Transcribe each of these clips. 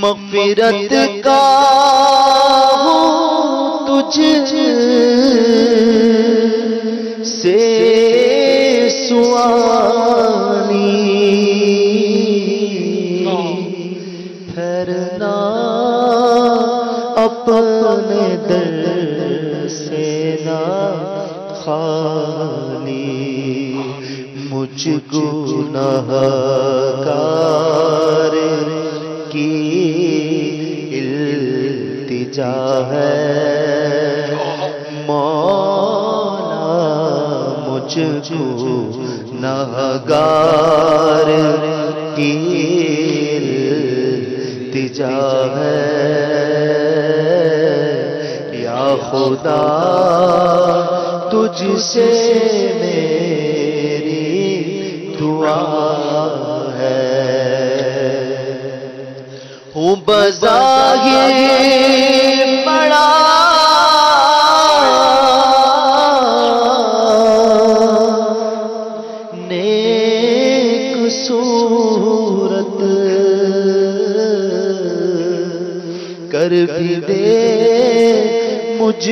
مغفرت کا ہوں تجھ سے سوالی، پھرنا اپنے در سے نہ خالی، مجھ گنہگار کی التجا ہے مولا، مجھ گنہگار کی التجا ہے، یا خدا تجھ سے میری دعا ہے، ہوں بظاہر بڑا نیک صورت، کر بھی دے مجھ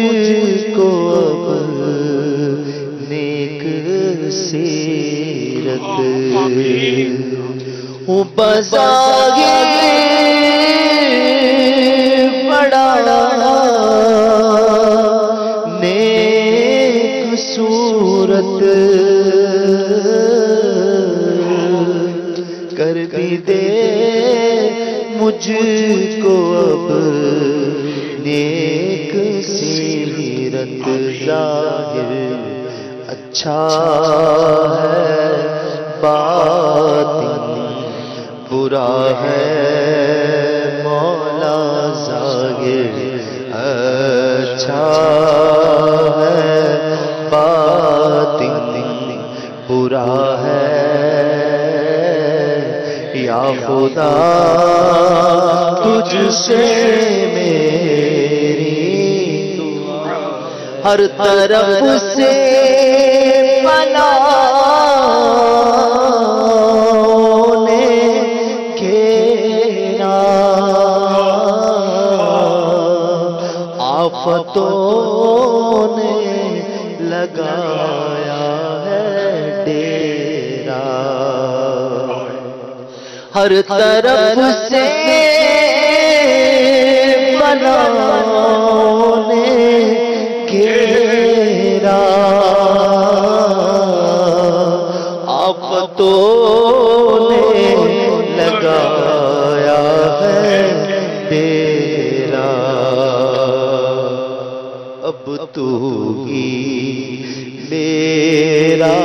کو اب نیک سیرت، ہوں بظاہر بڑا نیک صورت، کر بھی دے مجھ کو اب نیک سیرت، ظاہر اچھا ہے باطن برا ہے مولا، ظاہر اچھا ہے باطن برا ہے، یا خدا تجھ سے میری ہر طرف سے بلاؤں نے گھیرا، آفتوں نے لگایا ہے ڈیرا، ہر طرف سے بلاؤں نے گھیرا، آفتوں نے لگایا ہے ڈیرا، اب تو ہی میرا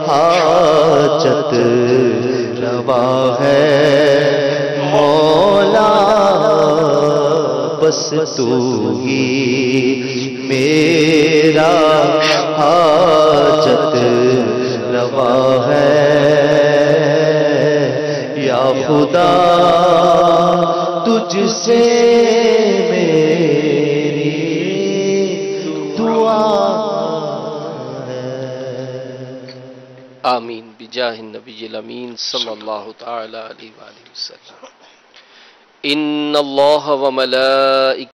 حاجت روا ہے مولا، بس تو ہی میرا حاجت روا ہے، یا خدا تجھ سے میری دعا ہے۔ آمین بجاہ النبی الامین صلی اللہ تعالی علیہ وآلہ وسلم۔ ان اللہ و ملائکتہ